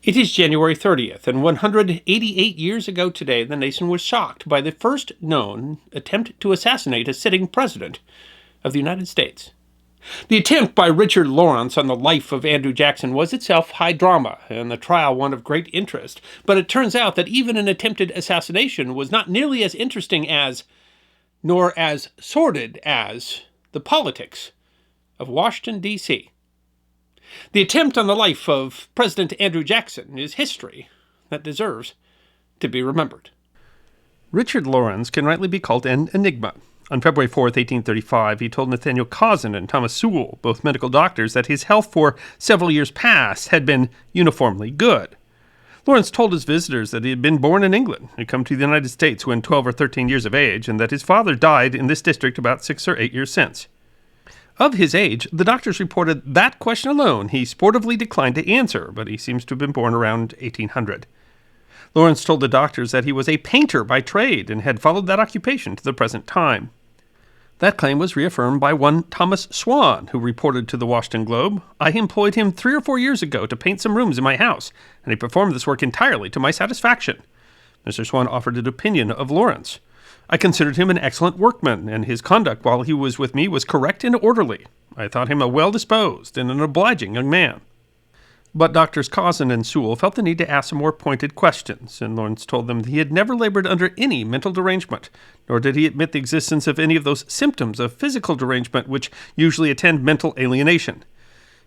It is January 30th, and 188 years ago today, the nation was shocked by the first known attempt to assassinate a sitting president of the United States. The attempt by Richard Lawrence on the life of Andrew Jackson was itself high drama, and the trial one of great interest. But it turns out that even an attempted assassination was not nearly as interesting as, nor as sordid as, the politics of Washington, D.C. The attempt on the life of President Andrew Jackson is history that deserves to be remembered. Richard Lawrence can rightly be called an enigma. On February 4th, 1835, he told Nathaniel Cousin and Thomas Sewell, both medical doctors, that his health for several years past had been uniformly good. Lawrence told his visitors that he had been born in England and come to the United States when 12 or 13 years of age, and that his father died in this district about 6 or 8 years since. Of his age, the doctors reported that question alone he sportively declined to answer, but he seems to have been born around 1800. Lawrence told the doctors that he was a painter by trade and had followed that occupation to the present time. That claim was reaffirmed by one Thomas Swan, who reported to the Washington Globe, "I employed him 3 or 4 years ago to paint some rooms in my house, and he performed this work entirely to my satisfaction." Mr. Swan offered an opinion of Lawrence. "I considered him an excellent workman, and his conduct while he was with me was correct and orderly. I thought him a well-disposed and an obliging young man." But Doctors Cousin and Sewell felt the need to ask some more pointed questions, and Lawrence told them that he had never labored under any mental derangement, nor did he admit the existence of any of those symptoms of physical derangement which usually attend mental alienation.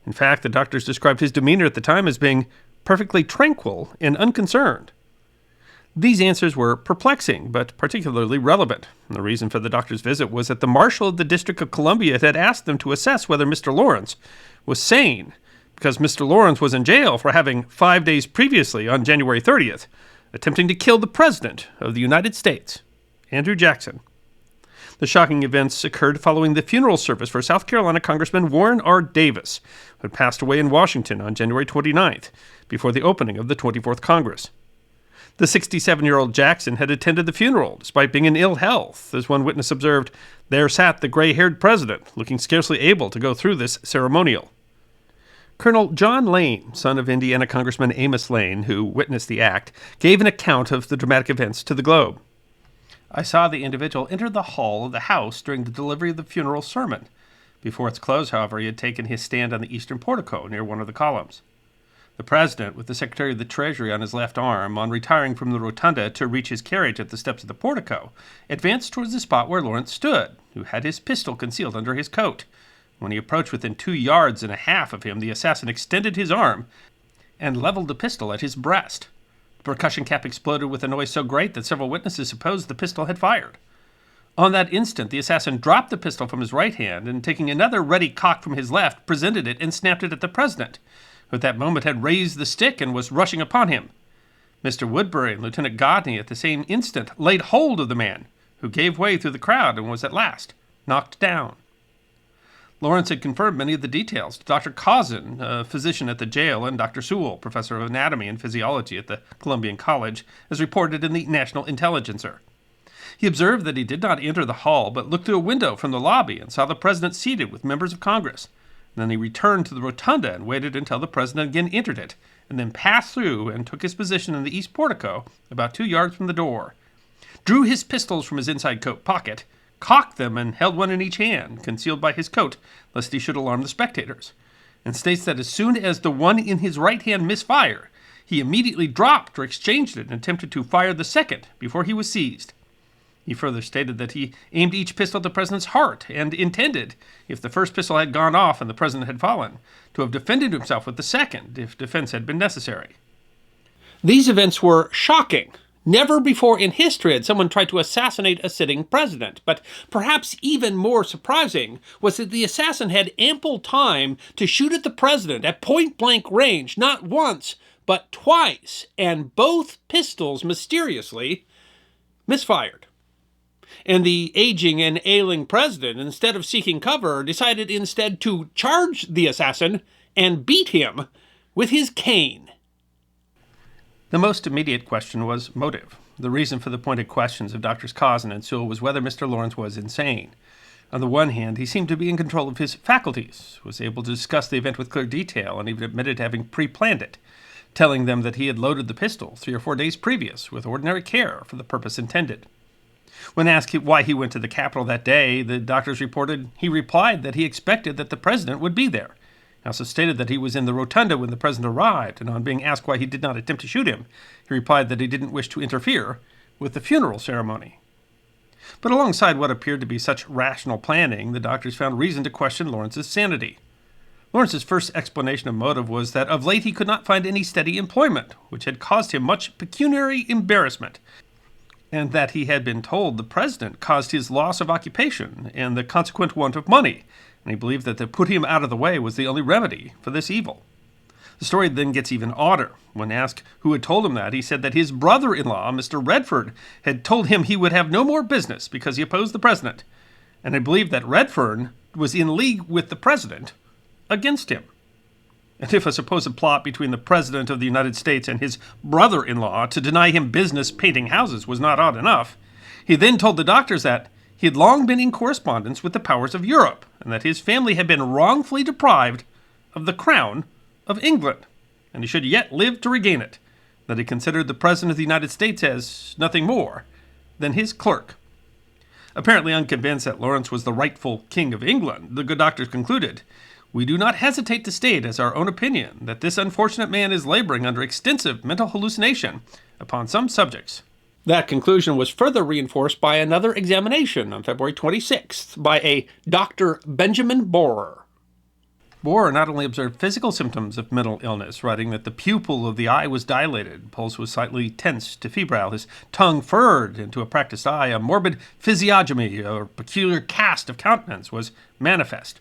In fact, the doctors described his demeanor at the time as being perfectly tranquil and unconcerned. These answers were perplexing, but particularly relevant. And the reason for the doctor's visit was that the Marshal of the District of Columbia had asked them to assess whether Mr. Lawrence was sane, because Mr. Lawrence was in jail for having 5 days previously, on January 30th, attempting to kill the President of the United States, Andrew Jackson. The shocking events occurred following the funeral service for South Carolina Congressman Warren R. Davis, who had passed away in Washington on January 29th, before the opening of the 24th Congress. The 67-year-old Jackson had attended the funeral, despite being in ill health. As one witness observed, "There sat the gray-haired president, looking scarcely able to go through this ceremonial." Colonel John Lane, son of Indiana Congressman Amos Lane, who witnessed the act, gave an account of the dramatic events to the Globe. "I saw the individual enter the hall of the house during the delivery of the funeral sermon. Before its close, however, he had taken his stand on the eastern portico near one of the columns. The President, with the Secretary of the Treasury on his left arm, on retiring from the rotunda to reach his carriage at the steps of the portico, advanced towards the spot where Lawrence stood, who had his pistol concealed under his coat. When he approached within 2.5 yards of him, the assassin extended his arm and leveled the pistol at his breast. The percussion cap exploded with a noise so great that several witnesses supposed the pistol had fired. On that instant, the assassin dropped the pistol from his right hand and, taking another ready cock from his left, presented it and snapped it at the President, who at that moment had raised the stick and was rushing upon him. Mr. Woodbury and Lieutenant Godney at the same instant laid hold of the man, who gave way through the crowd and was at last knocked down." Lawrence had confirmed many of the details to Dr. Cousin, a physician at the jail, and Dr. Sewell, professor of anatomy and physiology at the Columbian College, as reported in the National Intelligencer. He observed that he did not enter the hall, but looked through a window from the lobby and saw the President seated with members of Congress. Then he returned to the rotunda and waited until the President again entered it, and then passed through and took his position in the east portico, about 2 yards from the door, drew his pistols from his inside coat pocket, cocked them, and held one in each hand, concealed by his coat, lest he should alarm the spectators, and states that as soon as the one in his right hand misfired, he immediately dropped or exchanged it and attempted to fire the second before he was seized. He further stated that he aimed each pistol at the President's heart and intended, if the first pistol had gone off and the President had fallen, to have defended himself with the second, if defense had been necessary. These events were shocking. Never before in history had someone tried to assassinate a sitting president, but perhaps even more surprising was that the assassin had ample time to shoot at the president at point-blank range, not once, but twice, and both pistols mysteriously misfired. And the aging and ailing president, instead of seeking cover, decided instead to charge the assassin and beat him with his cane. The most immediate question was motive. The reason for the pointed questions of Doctors Cousin and Sewell was whether Mr. Lawrence was insane. On the one hand, he seemed to be in control of his faculties, was able to discuss the event with clear detail, and even admitted to having pre-planned it. telling them that he had loaded the pistol 3 or 4 days previous with ordinary care for the purpose intended. When asked why he went to the Capitol that day, the doctors reported he replied that he expected that the president would be there. He also stated that he was in the rotunda when the president arrived, and on being asked why he did not attempt to shoot him, he replied that he didn't wish to interfere with the funeral ceremony. But alongside what appeared to be such rational planning, the doctors found reason to question Lawrence's sanity. Lawrence's first explanation of motive was that of late he could not find any steady employment, which had caused him much pecuniary embarrassment, and that he had been told the president caused his loss of occupation and the consequent want of money, and he believed that to put him out of the way was the only remedy for this evil. The story then gets even odder. When asked who had told him that, he said that his brother-in-law, Mr. Redfern, had told him he would have no more business because he opposed the president, and he believed that Redfern was in league with the president against him. And if a supposed plot between the President of the United States and his brother-in-law to deny him business painting houses was not odd enough, he then told the doctors that he had long been in correspondence with the powers of Europe, and that his family had been wrongfully deprived of the crown of England, and he should yet live to regain it, that he considered the President of the United States as nothing more than his clerk. Apparently unconvinced that Lawrence was the rightful King of England, the good doctors concluded, "We do not hesitate to state as our own opinion that this unfortunate man is laboring under extensive mental hallucination upon some subjects." That conclusion was further reinforced by another examination on February 26th by a Dr. Benjamin Borer. Borer not only observed physical symptoms of mental illness, writing that the pupil of the eye was dilated, pulse was slightly tense to febrile, his tongue furrowed into a practiced eye, a morbid physiognomy or peculiar cast of countenance was manifest.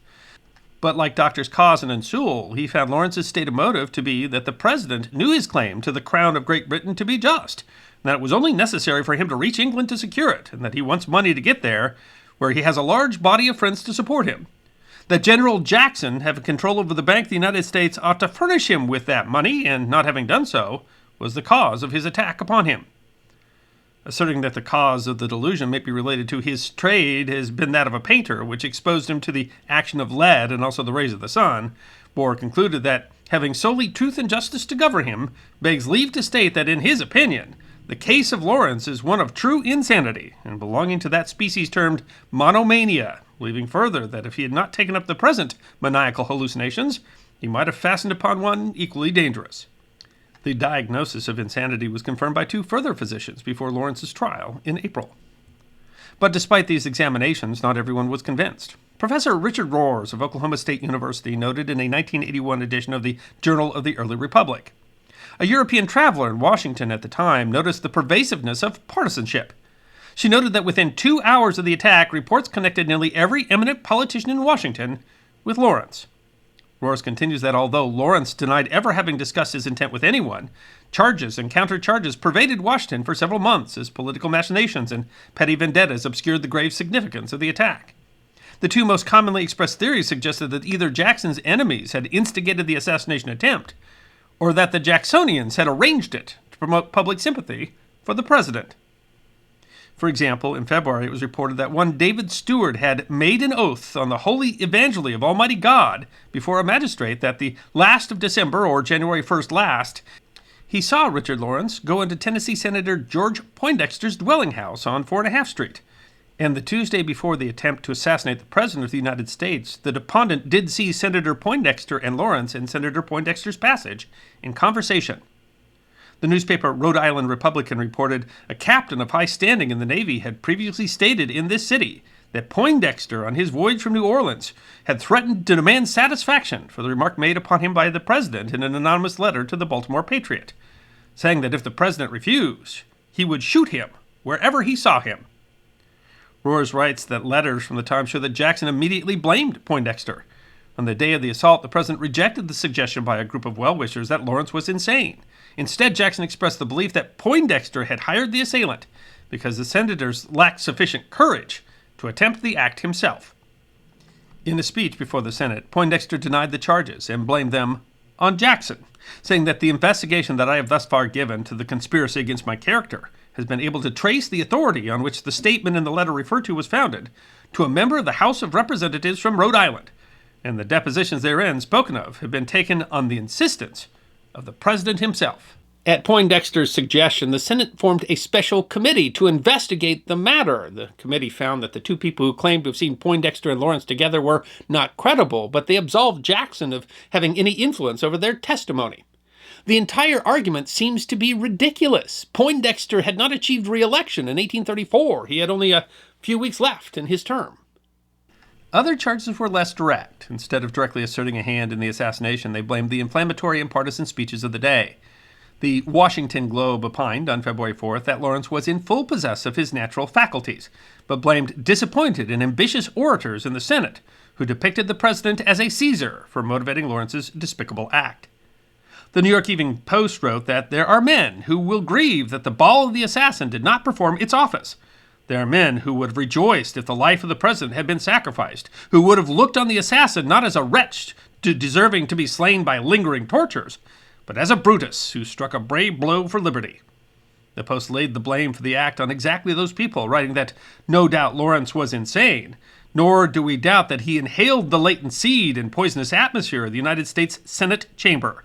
But like Doctors Causin and Sewell, he found Lawrence's state of motive to be that the president knew his claim to the crown of Great Britain to be just, and that it was only necessary for him to reach England to secure it, and that he wants money to get there, where he has a large body of friends to support him. That General Jackson, having control over the Bank of the United States, ought to furnish him with that money, and not having done so, was the cause of his attack upon him. Asserting that the cause of the delusion may be related to his trade has been that of a painter, which exposed him to the action of lead and also the rays of the sun, Borer concluded that, having solely truth and justice to govern him, begs leave to state that in his opinion, the case of Lawrence is one of true insanity, and belonging to that species termed monomania, leaving further that if he had not taken up the present maniacal hallucinations, he might have fastened upon one equally dangerous. The diagnosis of insanity was confirmed by 2 further physicians before Lawrence's trial in April. But despite these examinations, not everyone was convinced. Professor Richard Roars of Oklahoma State University noted in a 1981 edition of the Journal of the Early Republic, "A European traveler in Washington at the time noticed the pervasiveness of partisanship. She noted that within 2 hours of the attack, reports connected nearly every eminent politician in Washington with Lawrence." Roars continues that although Lawrence denied ever having discussed his intent with anyone, charges and countercharges pervaded Washington for several months as political machinations and petty vendettas obscured the grave significance of the attack. The 2 most commonly expressed theories suggested that either Jackson's enemies had instigated the assassination attempt, or that the Jacksonians had arranged it to promote public sympathy for the president. For example, in February it was reported that one David Stewart had made an oath on the holy evangely of Almighty God before a magistrate that the last of December, or January 1st last, he saw Richard Lawrence go into Tennessee Senator George Poindexter's dwelling house on 4.5 Street. And the Tuesday before the attempt to assassinate the President of the United States, the deponent did see Senator Poindexter and Lawrence in Senator Poindexter's passage in conversation. The newspaper Rhode Island Republican reported a captain of high standing in the Navy had previously stated in this city that Poindexter, on his voyage from New Orleans, had threatened to demand satisfaction for the remark made upon him by the president in an anonymous letter to the Baltimore Patriot, saying that if the president refused, he would shoot him wherever he saw him. Roars writes that letters from the time show that Jackson immediately blamed Poindexter. On the day of the assault, the president rejected the suggestion by a group of well-wishers that Lawrence was insane. Instead, Jackson expressed the belief that Poindexter had hired the assailant because the senators lacked sufficient courage to attempt the act himself. In a speech before the Senate, Poindexter denied the charges and blamed them on Jackson, saying that the investigation that I have thus far given to the conspiracy against my character has been able to trace the authority on which the statement in the letter referred to was founded to a member of the House of Representatives from Rhode Island, and the depositions therein spoken of have been taken on the insistence of the president himself. At Poindexter's suggestion, the Senate formed a special committee to investigate the matter. The committee found that the two people who claimed to have seen Poindexter and Lawrence together were not credible, but they absolved Jackson of having any influence over their testimony. The entire argument seems to be ridiculous. Poindexter had not achieved re-election in 1834. He had only a few weeks left in his term. Other charges were less direct. Instead of directly asserting a hand in the assassination, they blamed the inflammatory and partisan speeches of the day. The Washington Globe opined on February 4th that Lawrence was in full possess of his natural faculties, but blamed disappointed and ambitious orators in the Senate who depicted the president as a Caesar for motivating Lawrence's despicable act. The New York Evening Post wrote that there are men who will grieve that the ball of the assassin did not perform its office. There are men who would have rejoiced if the life of the president had been sacrificed, who would have looked on the assassin not as a wretch deserving to be slain by lingering tortures, but as a Brutus who struck a brave blow for liberty. The Post laid the blame for the act on exactly those people, writing that no doubt Lawrence was insane, nor do we doubt that he inhaled the latent seed and poisonous atmosphere of the United States Senate chamber.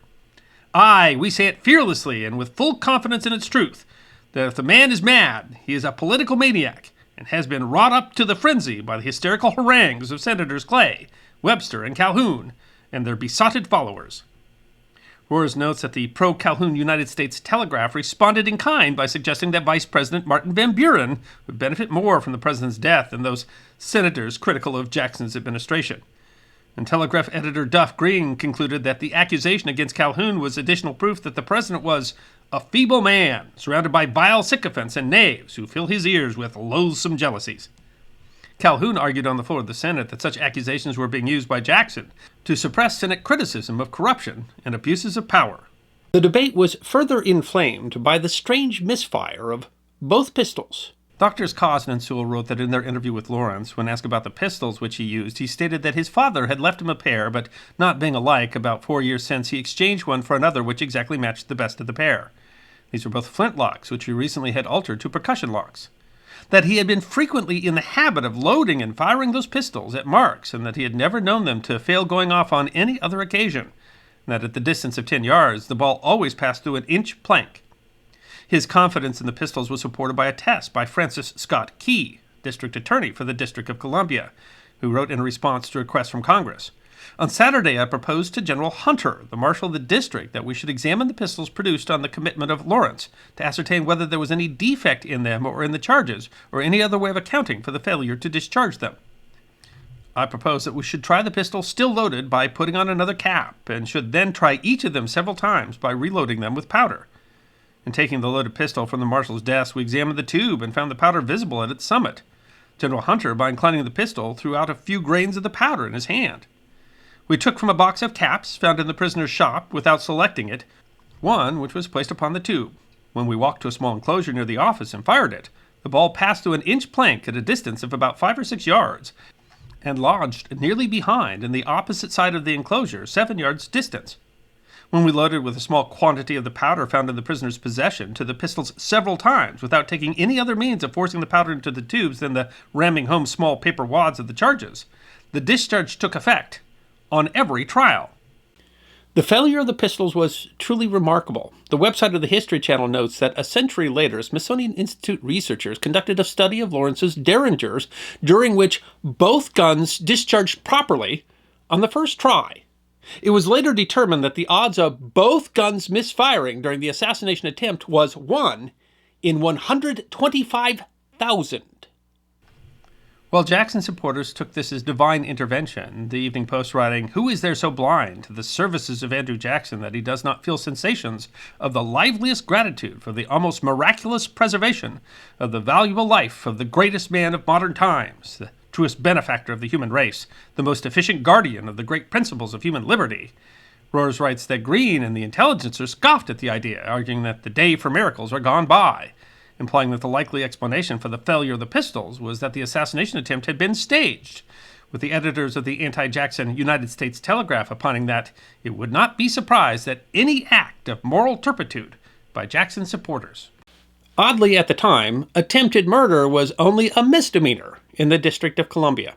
Aye, we say it fearlessly and with full confidence in its truth, that if the man is mad, he is a political maniac, and has been wrought up to the frenzy by the hysterical harangues of Senators Clay, Webster, and Calhoun, and their besotted followers. Roars notes that the pro-Calhoun United States Telegraph responded in kind by suggesting that Vice President Martin Van Buren would benefit more from the president's death than those senators critical of Jackson's administration. And Telegraph editor Duff Green concluded that the accusation against Calhoun was additional proof that the president was a feeble man, surrounded by vile sycophants and knaves who fill his ears with loathsome jealousies. Calhoun argued on the floor of the Senate that such accusations were being used by Jackson to suppress Senate criticism of corruption and abuses of power. The debate was further inflamed by the strange misfire of both pistols. Doctors Causen and Sewell wrote that in their interview with Lawrence, when asked about the pistols which he used, he stated that his father had left him a pair, but not being alike, about 4 years since he exchanged one for another which exactly matched the best of the pair. These were both flintlocks, which he recently had altered to percussion locks. That he had been frequently in the habit of loading and firing those pistols at marks, and that he had never known them to fail going off on any other occasion, and that at the distance of 10 yards the ball always passed through an inch plank. His confidence in the pistols was supported by a test by Francis Scott Key, District Attorney for the District of Columbia, who wrote in response to a request from Congress, "On Saturday I proposed to General Hunter, the Marshal of the District, that we should examine the pistols produced on the commitment of Lawrence to ascertain whether there was any defect in them or in the charges, or any other way of accounting for the failure to discharge them. I propose that we should try the pistol still loaded by putting on another cap, and should then try each of them several times by reloading them with powder. In taking the loaded pistol from the marshal's desk, we examined the tube and found the powder visible at its summit. General Hunter, by inclining the pistol, threw out a few grains of the powder in his hand. We took from a box of caps found in the prisoner's shop, without selecting it, one which was placed upon the tube. When we walked to a small enclosure near the office and fired it, the ball passed through an inch plank at a distance of about 5 or 6 yards, and lodged nearly behind in the opposite side of the enclosure, 7 yards distance. When we loaded with a small quantity of the powder found in the prisoner's possession to the pistols several times without taking any other means of forcing the powder into the tubes than the ramming home small paper wads of the charges, the discharge took effect on every trial." The failure of the pistols was truly remarkable. The website of the History Channel notes that a century later, Smithsonian Institute researchers conducted a study of Lawrence's derringers, during which both guns discharged properly on the first try. It was later determined that the odds of both guns misfiring during the assassination attempt was 1 in 125,000. While Jackson's supporters took this as divine intervention, the Evening Post writing, "Who is there so blind to the services of Andrew Jackson that he does not feel sensations of the liveliest gratitude for the almost miraculous preservation of the valuable life of the greatest man of modern times, the truest benefactor of the human race, the most efficient guardian of the great principles of human liberty?" Roars writes that Green and the Intelligencer scoffed at the idea, arguing that the day for miracles are gone by, implying that the likely explanation for the failure of the pistols was that the assassination attempt had been staged, with the editors of the anti-Jackson United States Telegraph opining that it would not be surprised at any act of moral turpitude by Jackson's supporters. Oddly, at the time, attempted murder was only a misdemeanor in the District of Columbia.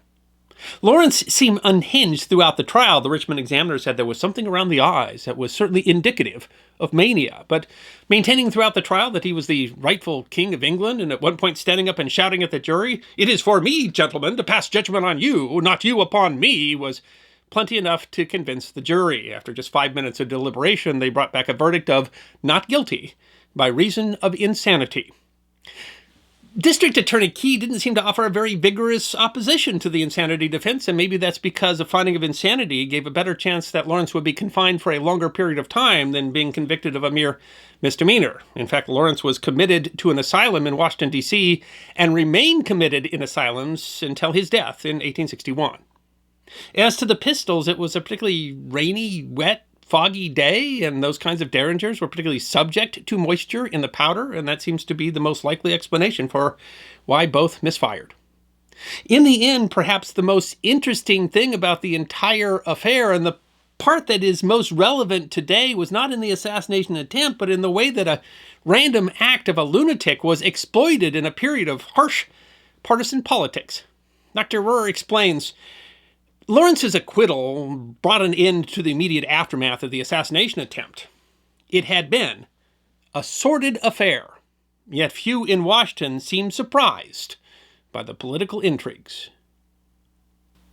Lawrence seemed unhinged throughout the trial. The Richmond Examiner said there was something around the eyes that was certainly indicative of mania, but maintaining throughout the trial that he was the rightful king of England, and at one point standing up and shouting at the jury, "It is for me, gentlemen, to pass judgment on you, not you upon me," was plenty enough to convince the jury. After just 5 minutes of deliberation, they brought back a verdict of not guilty by reason of insanity. District Attorney Key didn't seem to offer a very vigorous opposition to the insanity defense, and maybe that's because a finding of insanity gave a better chance that Lawrence would be confined for a longer period of time than being convicted of a mere misdemeanor. In fact, Lawrence was committed to an asylum in Washington, D.C., and remained committed in asylums until his death in 1861. As to the pistols, it was a particularly rainy, wet, foggy day, and those kinds of derringers were particularly subject to moisture in the powder, and that seems to be the most likely explanation for why both misfired. In the end, perhaps the most interesting thing about the entire affair, and the part that is most relevant today, was not in the assassination attempt, but in the way that a random act of a lunatic was exploited in a period of harsh partisan politics. Dr. Rohr explains, Lawrence's acquittal brought an end to the immediate aftermath of the assassination attempt. It had been a sordid affair, yet few in Washington seemed surprised by the political intrigues.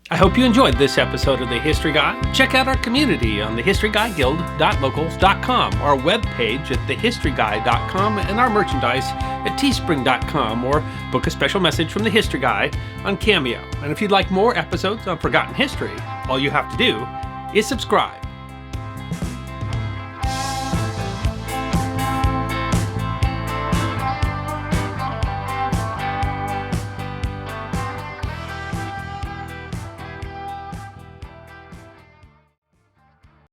I hope you enjoyed this episode of The History Guy. Check out our community on thehistoryguyguild.locals.com, our webpage at thehistoryguy.com, and our merchandise at teespring.com, or book a special message from The History Guy on Cameo. And if you'd like more episodes on forgotten history, all you have to do is subscribe.